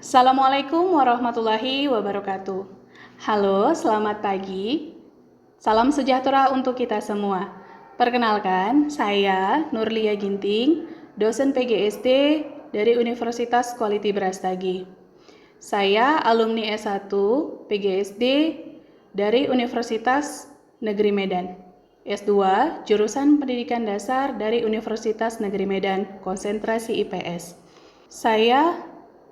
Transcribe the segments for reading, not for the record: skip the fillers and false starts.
Assalamualaikum warahmatullahi wabarakatuh. Halo, selamat pagi. Salam sejahtera untuk kita semua. Perkenalkan, saya Nurlia Ginting, dosen PGSD dari Universitas Quality Brastagi. Saya alumni S1 PGSD dari Universitas Negeri Medan. S2, jurusan Pendidikan Dasar dari Universitas Negeri Medan, konsentrasi IPS. Saya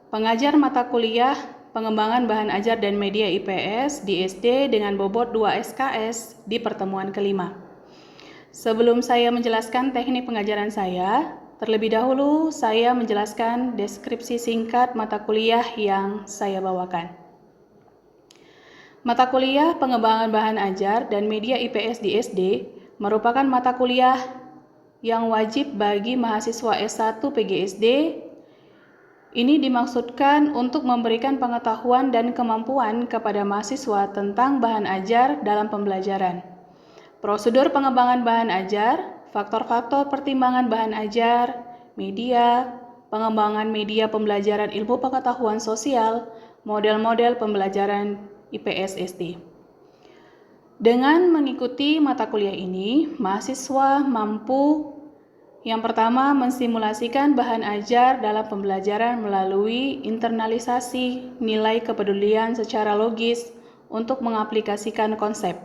pengajar mata kuliah pengembangan bahan ajar dan media IPS di SD dengan bobot 2 SKS di pertemuan kelima. Sebelum saya menjelaskan teknik pengajaran saya, terlebih dahulu saya menjelaskan deskripsi singkat mata kuliah yang saya bawakan. Mata kuliah pengembangan bahan ajar dan media IPS di SD merupakan mata kuliah yang wajib bagi mahasiswa S1 PGSD. Ini dimaksudkan untuk memberikan pengetahuan dan kemampuan kepada mahasiswa tentang bahan ajar dalam pembelajaran. Prosedur pengembangan bahan ajar, faktor-faktor pertimbangan bahan ajar, media, pengembangan media pembelajaran ilmu pengetahuan sosial, model-model pembelajaran IPS SD. Dengan mengikuti mata kuliah ini, mahasiswa mampu yang pertama, mensimulasikan bahan ajar dalam pembelajaran melalui internalisasi nilai kepedulian secara logis untuk mengaplikasikan konsep.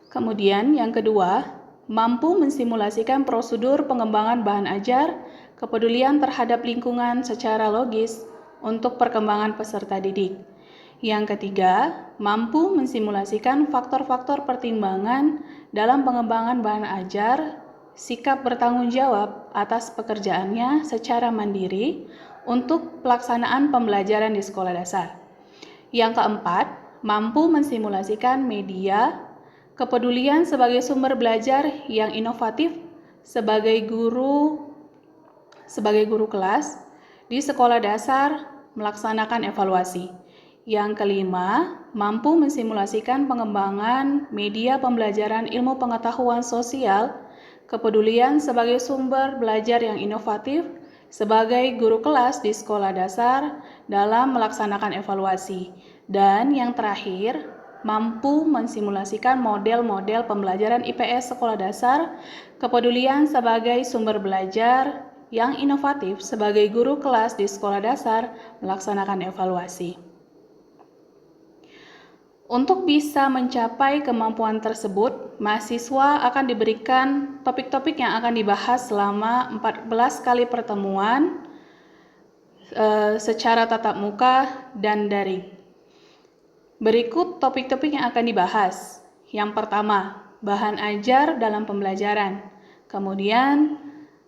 Kemudian, yang kedua, mampu mensimulasikan prosedur pengembangan bahan ajar, kepedulian terhadap lingkungan secara logis untuk perkembangan peserta didik. Yang ketiga, mampu mensimulasikan faktor-faktor pertimbangan dalam pengembangan bahan ajar, sikap bertanggung jawab atas pekerjaannya secara mandiri untuk pelaksanaan pembelajaran di sekolah dasar. Yang keempat, mampu mensimulasikan media, kepedulian sebagai sumber belajar yang inovatif sebagai guru kelas di sekolah dasar melaksanakan evaluasi. Yang kelima, mampu mensimulasikan pengembangan media pembelajaran ilmu pengetahuan sosial, kepedulian sebagai sumber belajar yang inovatif sebagai guru kelas di sekolah dasar dalam melaksanakan evaluasi. Dan yang terakhir, mampu mensimulasikan model-model pembelajaran IPS sekolah dasar, kepedulian sebagai sumber belajar yang inovatif sebagai guru kelas di sekolah dasar melaksanakan evaluasi. Untuk bisa mencapai kemampuan tersebut, mahasiswa akan diberikan topik-topik yang akan dibahas selama 14 kali pertemuan secara tatap muka dan daring. Berikut topik-topik yang akan dibahas. Yang pertama, bahan ajar dalam pembelajaran. Kemudian,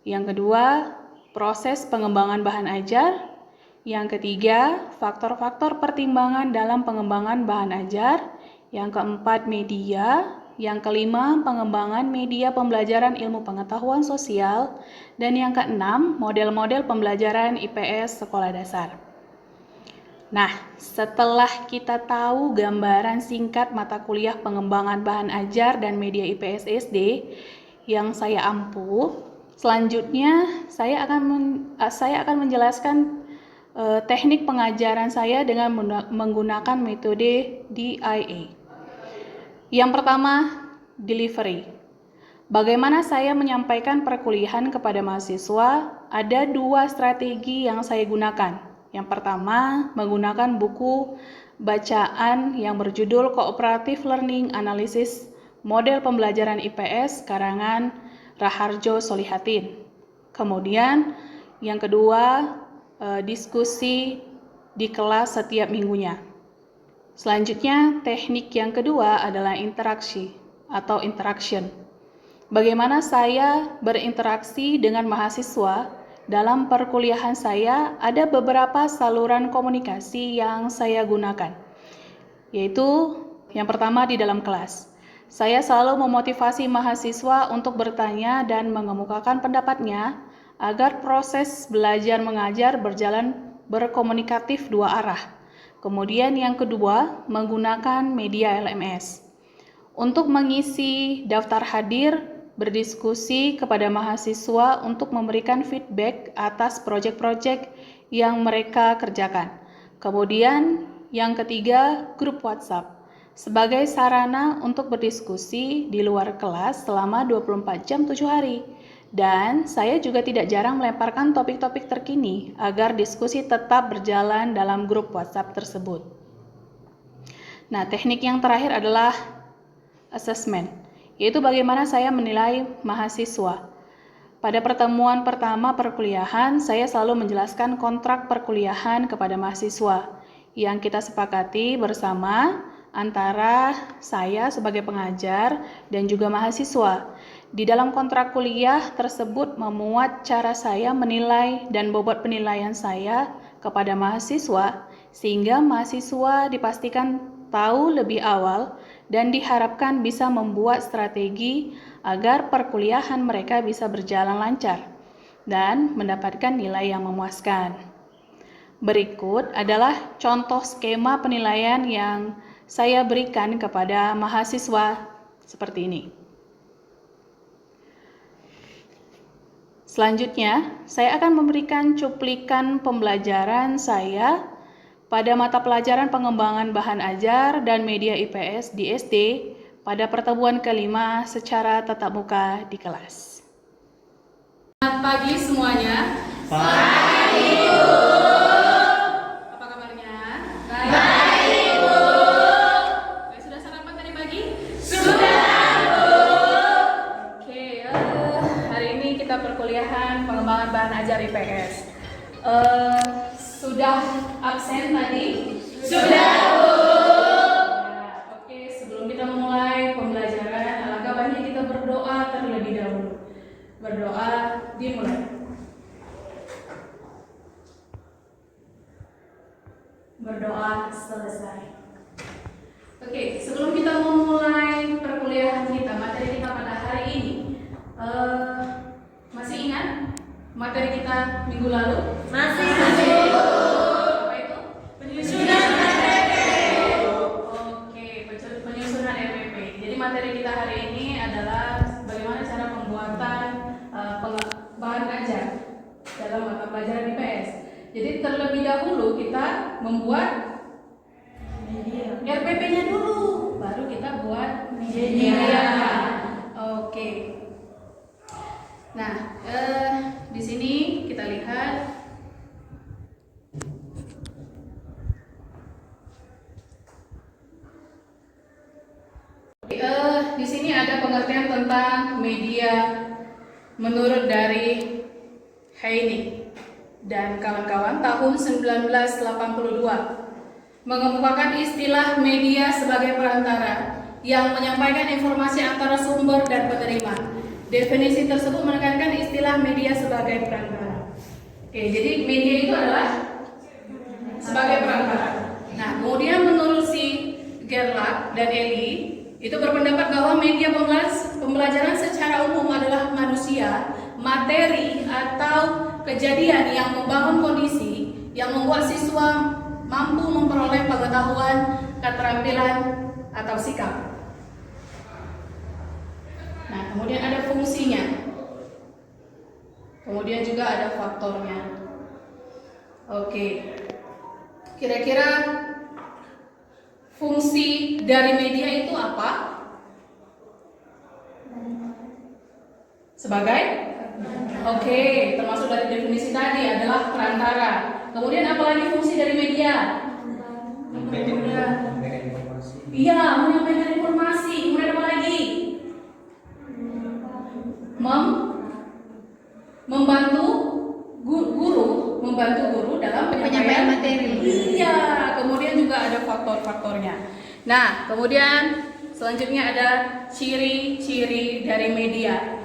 yang kedua, proses pengembangan bahan ajar. Yang ketiga, faktor-faktor pertimbangan dalam pengembangan bahan ajar. Yang keempat, media. Yang kelima, pengembangan media pembelajaran ilmu pengetahuan sosial. Dan yang keenam, model-model pembelajaran IPS sekolah dasar. Nah, setelah kita tahu gambaran singkat mata kuliah pengembangan bahan ajar dan media IPS SD yang saya ampu, selanjutnya saya akan menjelaskan teknik pengajaran saya dengan menggunakan metode DIA. Yang pertama, delivery. Bagaimana saya menyampaikan perkuliahan kepada mahasiswa? Ada dua strategi yang saya gunakan. Yang pertama, menggunakan buku bacaan yang berjudul Cooperative Learning Analysis Model Pembelajaran IPS karangan Raharjo Solihatin. Kemudian, yang kedua, diskusi di kelas setiap minggunya. Selanjutnya, teknik yang kedua adalah interaksi atau interaction. Bagaimana saya berinteraksi dengan mahasiswa dalam perkuliahan saya, ada beberapa saluran komunikasi yang saya gunakan, yaitu yang pertama di dalam kelas. Saya selalu memotivasi mahasiswa untuk bertanya dan mengemukakan pendapatnya agar proses belajar mengajar berjalan berkomunikatif dua arah. Kemudian yang kedua, menggunakan media LMS. Untuk mengisi daftar hadir, berdiskusi kepada mahasiswa untuk memberikan feedback atas proyek-proyek yang mereka kerjakan. Kemudian yang ketiga, grup WhatsApp sebagai sarana untuk berdiskusi di luar kelas selama 24 jam 7 hari. Dan saya juga tidak jarang melemparkan topik-topik terkini agar diskusi tetap berjalan dalam grup WhatsApp tersebut. Nah, teknik yang terakhir adalah assessment, yaitu bagaimana saya menilai mahasiswa. Pada pertemuan pertama perkuliahan, saya selalu menjelaskan kontrak perkuliahan kepada mahasiswa yang kita sepakati bersama antara saya sebagai pengajar dan juga mahasiswa. Di dalam kontrak kuliah tersebut memuat cara saya menilai dan bobot penilaian saya kepada mahasiswa, sehingga mahasiswa dipastikan tahu lebih awal dan diharapkan bisa membuat strategi agar perkuliahan mereka bisa berjalan lancar dan mendapatkan nilai yang memuaskan. Berikut adalah contoh skema penilaian yang saya berikan kepada mahasiswa seperti ini. Selanjutnya, saya akan memberikan cuplikan pembelajaran saya pada mata pelajaran pengembangan bahan ajar dan media IPS di SD pada pertemuan kelima secara tatap muka di kelas. Selamat pagi semuanya. Pagi, Bu. Apa kabarnya? Baik, Bu. Sudah sarapan tadi pagi? Sudah, Bu. Oke, hari ini kita perkuliahan pengembangan bahan ajar IPS. Sudah absen tadi? Sudah, Bu. Oke, sebelum kita memulai pembelajaran, alangkah baiknya kita berdoa terlebih dahulu. Berdoa dimulai. Berdoa selesai. Oke, sebelum kita memulai perkuliahan kita, materi kita pada hari ini, masih ingat materi kita minggu lalu? Masih. Apa itu? Penyusunan RPP. Oke, penyusunan RPP. Jadi materi kita hari ini adalah bagaimana cara pembuatan bahan ajar dalam mata pelajaran IPS. Jadi terlebih dahulu kita membuat RPP-nya dulu, baru kita buat media. Oke. Nah, di sini kita lihat di sini ada pengertian tentang media menurut dari Heini dan kawan-kawan tahun 1982 mengemukakan istilah media sebagai perantara yang menyampaikan informasi antara sumber dan penerima. Definisi tersebut menekankan istilah media sebagai perantara. Oke, jadi media itu adalah sebagai perantara. Nah, kemudian menurut si Gerlach dan Eli itu berpendapat bahwa media pembelajaran secara umum adalah manusia, materi atau kejadian yang membangun kondisi yang membuat siswa mampu memperoleh pengetahuan, keterampilan, atau sikap. Nah, kemudian ada fungsinya. Kemudian juga ada faktornya. Oke. Kira-kira fungsi dari media itu apa? Sebagai? Oke, termasuk dari definisi tadi adalah perantara. Kemudian apa lagi fungsi dari media? Iya, menyampaikan informasi. Kemudian apa lagi? Membantu guru dalam penyampaian materi. Iya, kemudian juga ada faktor-faktornya. Nah, kemudian selanjutnya ada ciri-ciri dari media.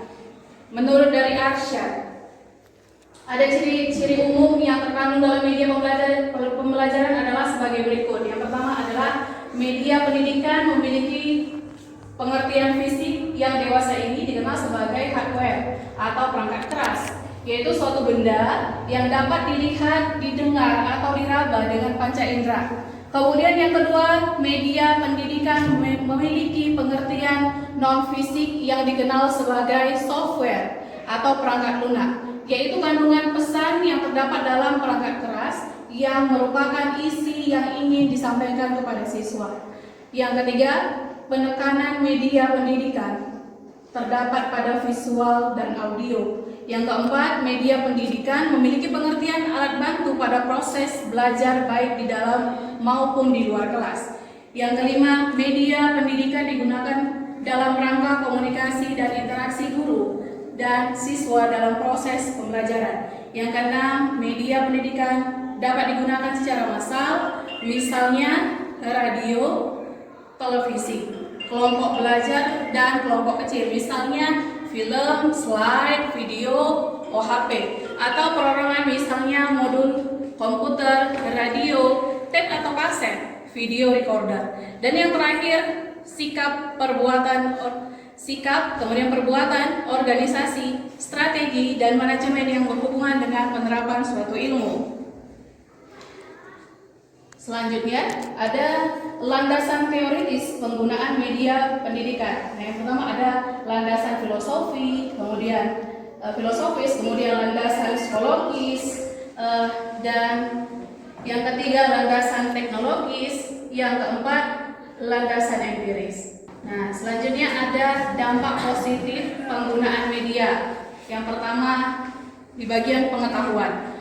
Menurut dari Arsyad, ada ciri-ciri umum yang terkandung dalam media pembelajaran adalah sebagai berikut. Yang pertama adalah media pendidikan memiliki pengertian fisik yang dewasa ini dikenal sebagai hardware atau perangkat keras, yaitu suatu benda yang dapat dilihat, didengar, atau diraba dengan panca indera. Kemudian yang kedua, media pendidikan memiliki pengertian non-fisik yang dikenal sebagai software atau perangkat lunak, yaitu kandungan pesan yang terdapat dalam perangkat keras yang merupakan isi yang ingin disampaikan kepada siswa. Yang ketiga, penekanan media pendidikan terdapat pada visual dan audio. Yang keempat, media pendidikan memiliki pengertian alat bantu pada proses belajar baik di dalam maupun di luar kelas. Yang kelima, media pendidikan digunakan dalam rangka komunikasi dan interaksi guru dan siswa dalam proses pembelajaran. Yang keenam, media pendidikan dapat digunakan secara massal, misalnya radio, televisi, kelompok belajar, dan kelompok kecil, misalnya film, slide, video, OHP, atau perorangan misalnya modul komputer, radio, tape atau kaset, video recorder. Dan yang terakhir, kemudian perbuatan, organisasi, strategi, dan manajemen yang berhubungan dengan penerapan suatu ilmu. Selanjutnya ada landasan teoritis penggunaan media pendidikan. Nah, yang pertama ada landasan filosofis, kemudian landasan psikologis, dan yang ketiga landasan teknologis, yang keempat landasan empiris. Nah, selanjutnya ada dampak positif penggunaan media. Yang pertama di bagian pengetahuan,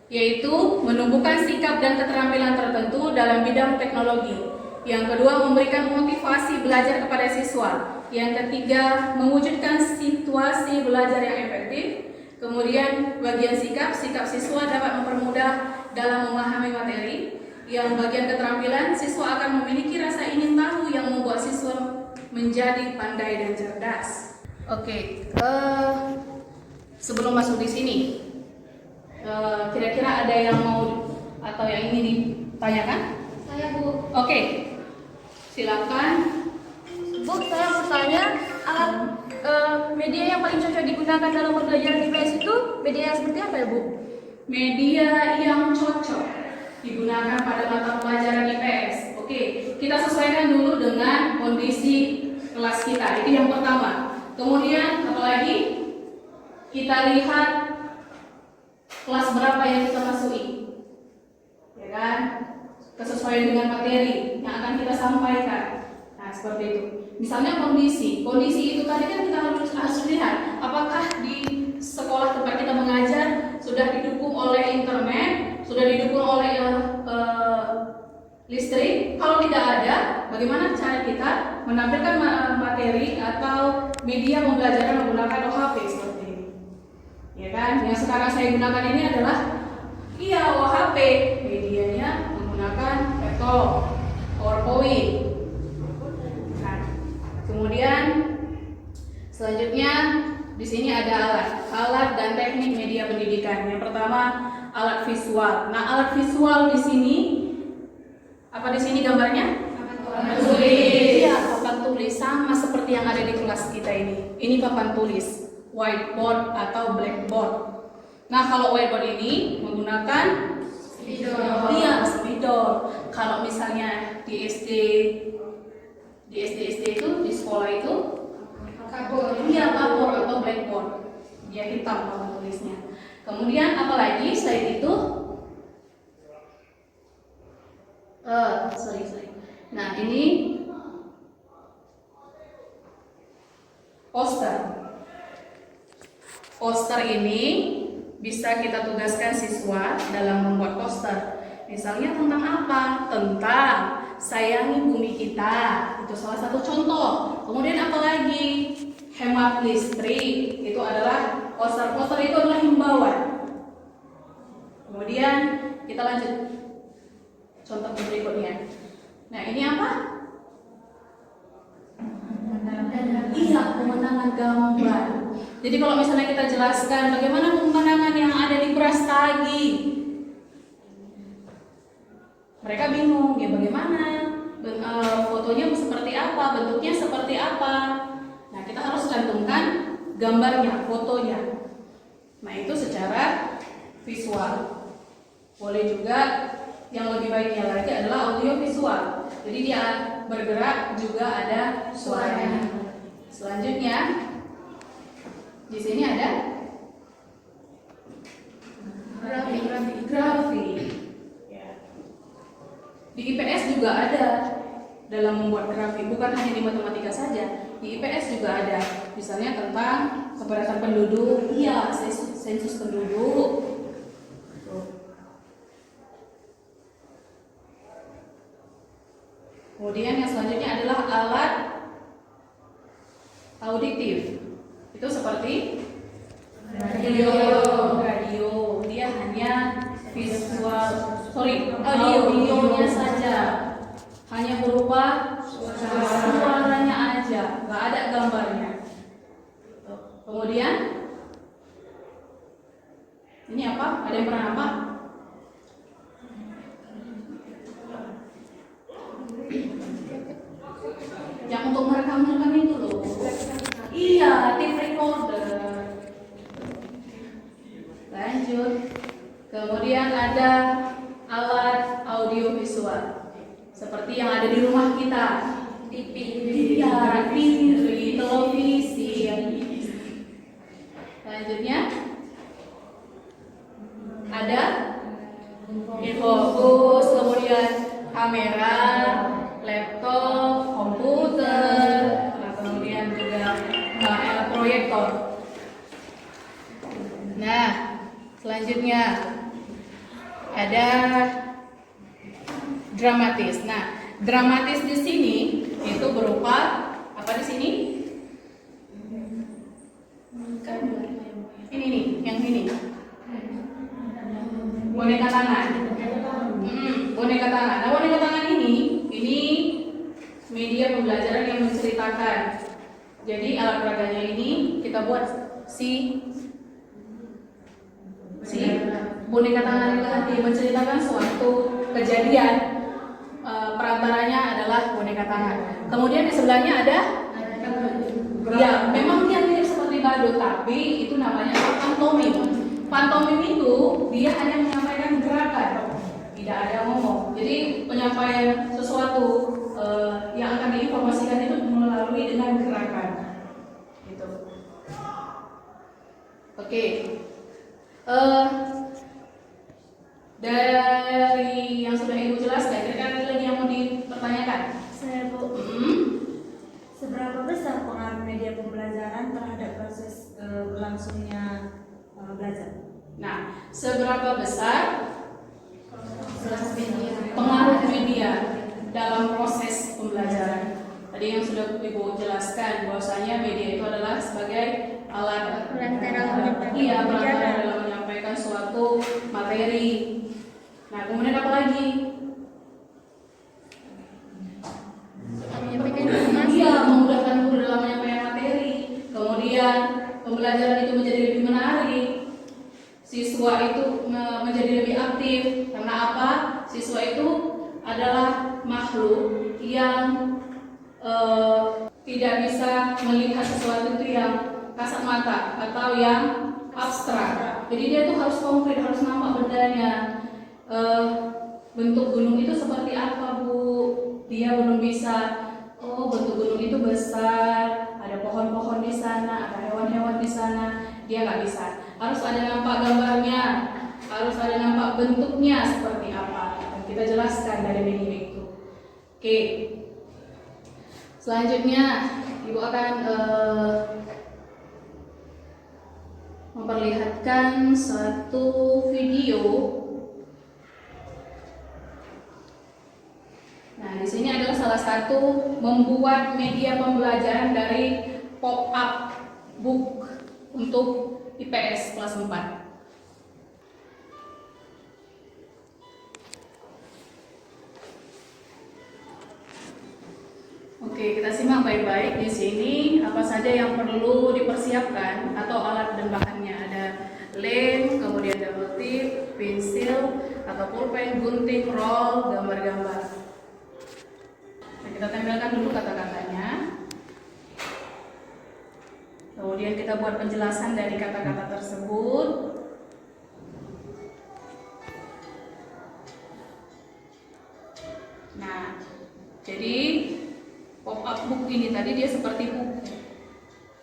yaitu menumbuhkan sikap dan keterampilan tertentu dalam bidang teknologi. Yang kedua, memberikan motivasi belajar kepada siswa. Yang ketiga, mewujudkan situasi belajar yang efektif. Kemudian, bagian sikap siswa dapat mempermudah dalam memahami materi. Yang bagian keterampilan, siswa akan memiliki rasa ingin tahu yang membuat siswa menjadi pandai dan cerdas. Oke, sebelum masuk di sini, kira-kira ada yang mau atau yang ingin ditanyakan? Saya, Bu. Oke, silakan. Bu, saya mau tanya, alat media yang paling cocok digunakan dalam pembelajaran IPS itu media yang seperti apa ya, Bu? Media yang cocok digunakan pada mata pelajaran IPS. Oke, kita sesuaikan dulu dengan kondisi kelas kita. Itu yang pertama. Kemudian apalagi? Kita lihat kelas berapa yang kita masuki, ya kan? Kesesuaian dengan materi yang akan kita sampaikan. Nah, seperti itu. Misalnya kondisi itu tadi kan kita harus lihat apakah di sekolah tempat kita mengajar sudah didukung oleh internet, sudah didukung oleh listrik. Kalau tidak ada, bagaimana cara kita menampilkan materi atau media pembelajaran menggunakan OHP seperti ini? Ya kan, yang sekarang saya gunakan ini adalah OHP, medianya menggunakan laptop, PowerPoint. Nah, kemudian selanjutnya di sini ada alat dan teknik media pendidikan. Yang pertama alat visual. Nah, alat visual di sini apa di sini gambarnya? Papan tulis. Iya, papan tulis sama seperti yang ada di kelas kita ini. Ini papan tulis, whiteboard atau blackboard. Nah, kalau whiteboard ini menggunakan spidol. Iya, spidol. Kalau misalnya di SD itu, di sekolah itu kapur. Iya, kapur atau blackboard. Dia hitam papan tulisnya. Kemudian apalagi selain itu? Nah, ini poster. Poster ini bisa kita tugaskan siswa dalam membuat poster. Misalnya tentang apa? Tentang sayangi bumi kita. Itu salah satu contoh. Kemudian apa lagi? Hemat listrik. Itu adalah poster. Poster itu adalah himbauan. Kemudian kita lanjut. Contoh berikutnya. Nah, ini apa? Iya, pemenangan gambar. Jadi kalau misalnya kita jelaskan bagaimana pemandangan yang ada di Brastagi, mereka bingung ya bagaimana fotonya seperti apa, bentuknya seperti apa. Nah, kita harus cantumkan gambarnya, fotonya. Nah, itu secara visual. Boleh juga yang lebih baiknya lagi adalah audio visual. Jadi dia bergerak juga ada suaranya. Selanjutnya di sini ada grafik. Di IPS juga ada dalam membuat grafik, bukan hanya di matematika saja. Di IPS juga ada, misalnya tentang kepadatan penduduk, iya, sensus penduduk. Kemudian yang selanjutnya adalah alat auditif. Itu seperti radio. Dia hanya visual, audionya saja. Hanya berupa suaranya aja, nggak ada gambarnya. Kemudian ini apa? Ada yang pernah apa? Yang untuk merekam itu loh. Iya, tape recorder. Lanjut. Kemudian ada alat audio visual seperti yang ada di rumah kita. TV, iya, TV, televisi. Selanjutnya ada infocus, kemudian kamera, laptop, komputer, kemudian juga proyektor. Nah, selanjutnya ada dramatis. Nah, dramatis di sini itu berupa apa di sini? Ini nih, yang ini. Boneka tangan. Boneka tangan. Nah, boneka tangan ini media pembelajaran yang menceritakan. Jadi alat peraganya ini kita buat si boneka tangan itu nanti menceritakan suatu kejadian. Perantaranya adalah boneka tangan. Kemudian di sebelahnya ada, ya memang dia mirip seperti badut, tapi itu namanya pantomim. Pantomim itu dia hanya menyampaikan gerakan, tidak ada ngomong. Jadi penyampaian sesuatu yang akan diinformasikan itu melalui dengan gerakan. Gitu. Oke. Dari yang sudah Ibu jelaskan, kira-kira ada lagi yang mau dipertanyakan? Saya Bu, seberapa besar pengaruh media pembelajaran terhadap proses berlangsungnya belajar? Nah, seberapa besar pengaruh media dalam proses pembelajaran? Tadi yang sudah Ibu jelaskan bahwasanya media itu adalah sebagai alat perantara dalam menyampaikan suatu materi. Nah, kemudian apa lagi? Iya, memudahkan guru dalam menyampaikan materi. Kemudian pembelajaran itu menjadi lebih menarik. Siswa itu menjadi lebih aktif. Karena apa? Siswa itu adalah makhluk yang tidak bisa melihat sesuatu itu yang kasat mata atau yang abstrak. Jadi dia tuh harus konkret, harus nampak bendanya. Bentuk gunung itu seperti apa, Bu? Dia belum bisa. Oh, bentuk gunung itu besar, ada pohon-pohon di sana, ada hewan-hewan di sana. Dia nggak bisa. Harus ada nampak gambarnya, harus ada nampak bentuknya seperti apa. Dan kita jelaskan dari media itu. Oke. Selanjutnya, Ibu akan memperlihatkan satu video. Nah, di sini adalah salah satu membuat media pembelajaran dari pop-up book untuk IPS kelas 4. Oke, kita simak baik-baik di sini apa saja yang perlu dipersiapkan atau alat dan bahannya. Ada lem, kemudian double tip, pensil atau pulpen, gunting, roll, gambar-gambar. Kita tempelkan dulu kata-katanya. Kemudian kita buat penjelasan dari kata-kata tersebut. Nah, jadi pop-up book ini tadi dia seperti buku.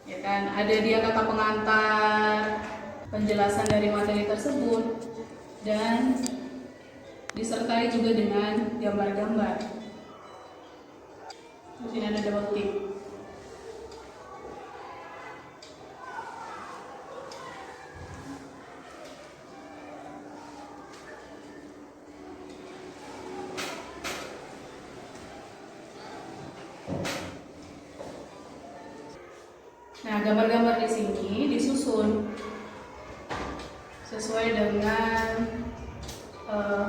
Ya kan, ada dia kata pengantar, penjelasan dari materi tersebut, dan disertai juga dengan gambar-gambar. Di sini ada double tick. Nah, gambar-gambar di sini disusun sesuai dengan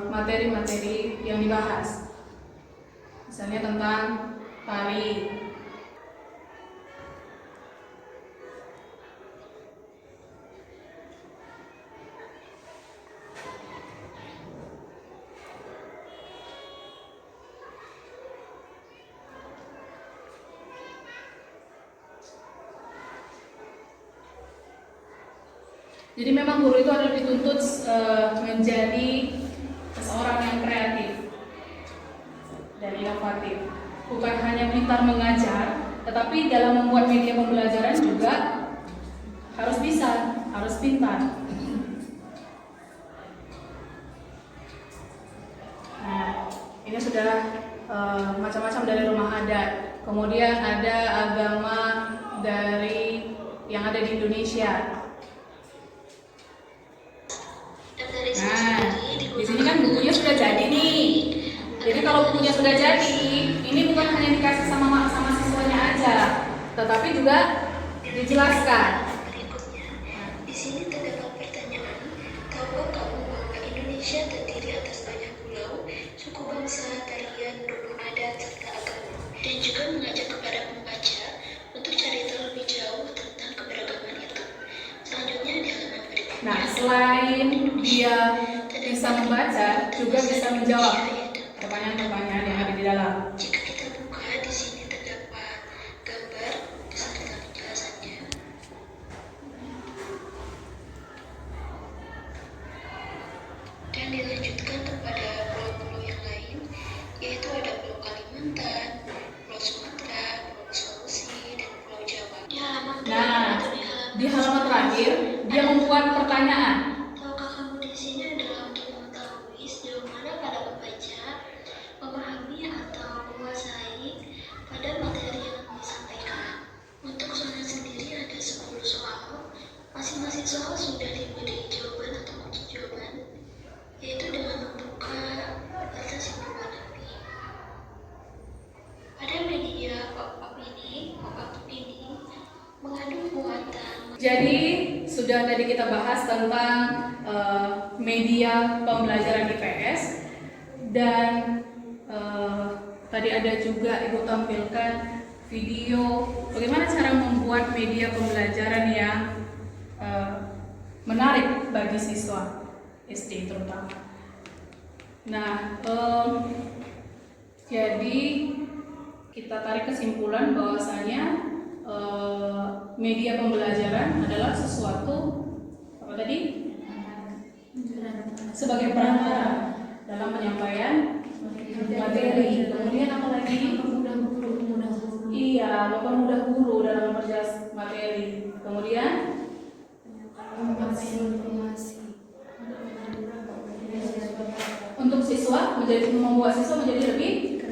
materi-materi yang dibahas. Misalnya tentang tari. Jadi memang guru itu adalah dituntut menjadi seseorang yang kreatif dan inovatif. Bukan hanya pintar mengajar, tetapi dalam membuat media pembelajaran juga harus bisa, harus pintar. Nah, ini sudah macam-macam dari rumah adat. Kemudian ada agama dari yang ada di Indonesia. Nah, di sini kan bukunya sudah jadi nih. Jadi kalau bukunya sudah jadi, ini bukan hanya dikasih sama siswanya aja, tetapi juga dijelaskan. Berikutnya, di sini terdapat pertanyaan, tahukah kamu bahwa Indonesia terdiri atas banyak pulau, suku bangsa, tarian, rukun adat, serta agama, dan juga mengajak kepada pembaca untuk cari tahu lebih jauh tentang keberagaman itu. Selanjutnya di halaman berikutnya. Nah, selain dia bisa membaca, juga bisa menjawab pertanyaan-pertanyaan yang ada di dalam. Jika kita buka, di sini terdapat gambar beserta penjelasannya. Dan dilanjutkan kepada pulau-pulau yang lain, yaitu ada Pulau Kalimantan, Pulau Sumatera, Pulau Sulawesi, dan Pulau Jawa. Di halaman Nah, terakhir, di halaman terakhir, dia membuat pertanyaan. tahukah kamu di sini adalah untuk mengetahui sejauh mana pada pembaca memahami atau menguasai pada materi yang disampaikan. Untuk soalnya sendiri ada 10 soal. Masing-masing soal sudah diberi jawaban atau kunci jawaban, yaitu dengan membuka batas yang berwarna-warni. Pada media pop-up ini mengandung muatan. Jadi sudah tadi kita bahas tentang media pembelajaran IPS, dan tadi ada juga Ibu tampilkan video bagaimana cara membuat media pembelajaran yang menarik bagi siswa SD terutama. Nah, jadi kita tarik kesimpulan bahwasanya media pembelajaran adalah sesuatu apa tadi? Sebagai perantara dalam penyampaian materi. Kemudian apa lagi? Iya, mempermudah guru dalam memperjelas materi. Kemudian untuk siswa membuat siswa menjadi lebih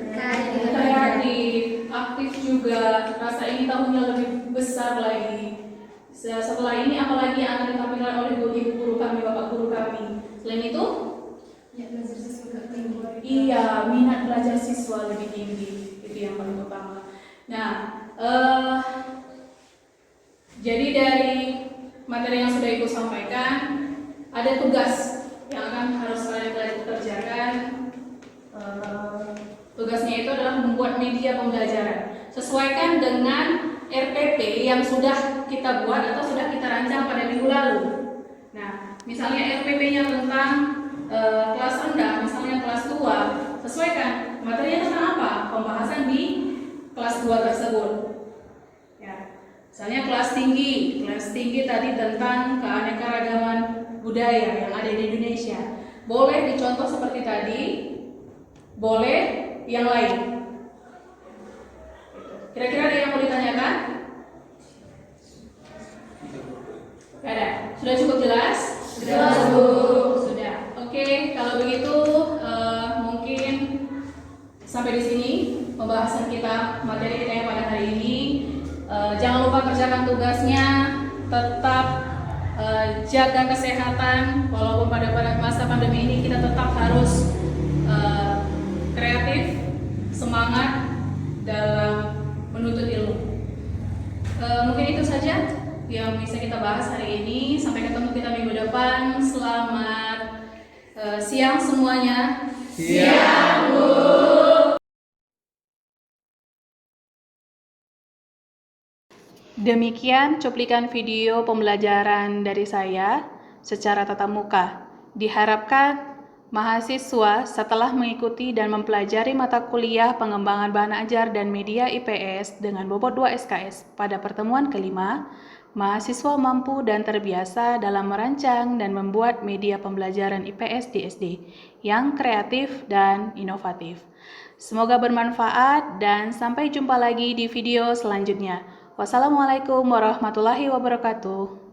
kreatif, aktif juga, rasa ingin tahunya lebih besar lagi. Setelah ini apalagi yang akan ditampilkan oleh ibu guru kami, bapak guru kami. Selain itu, iya, minat belajar siswa lebih tinggi, itu yang paling utama. Nah, jadi dari materi yang sudah ibu sampaikan, ada tugas yang akan harus kalian kerjakan. Tugasnya itu adalah membuat media pembelajaran. Sesuaikan dengan RPP yang sudah kita buat atau sudah kita rancang pada minggu lalu. Nah, misalnya RPP-nya tentang kelas rendah, misalnya kelas 2, sesuaikan materinya tentang apa? Pembahasan di kelas 2 tersebut. Ya. Misalnya kelas tinggi tadi tentang keanekaragaman budaya yang ada di Indonesia. Boleh dicontoh seperti tadi, boleh yang lain. Kira-kira ada yang mau ditanyakan? Gak ada. Sudah cukup jelas? Sudah, Bu. Sudah. Oke, kalau begitu sini pembahasan kita, materi kita yang pada hari ini. Jangan lupa kerjakan tugasnya, tetap jaga kesehatan. Walaupun pada masa pandemi ini kita tetap harus kreatif, semangat dalam menuntut ilmu. Mungkin itu saja yang bisa kita bahas hari ini. Sampai ketemu kita minggu depan. Selamat siang semuanya. Siang, Bu. Demikian cuplikan video pembelajaran dari saya secara tatap muka. Diharapkan mahasiswa setelah mengikuti dan mempelajari mata kuliah pengembangan bahan ajar dan media IPS dengan bobot 2 SKS pada pertemuan kelima, mahasiswa mampu dan terbiasa dalam merancang dan membuat media pembelajaran IPS di SD yang kreatif dan inovatif. Semoga bermanfaat dan sampai jumpa lagi di video selanjutnya. Wassalamualaikum warahmatullahi wabarakatuh.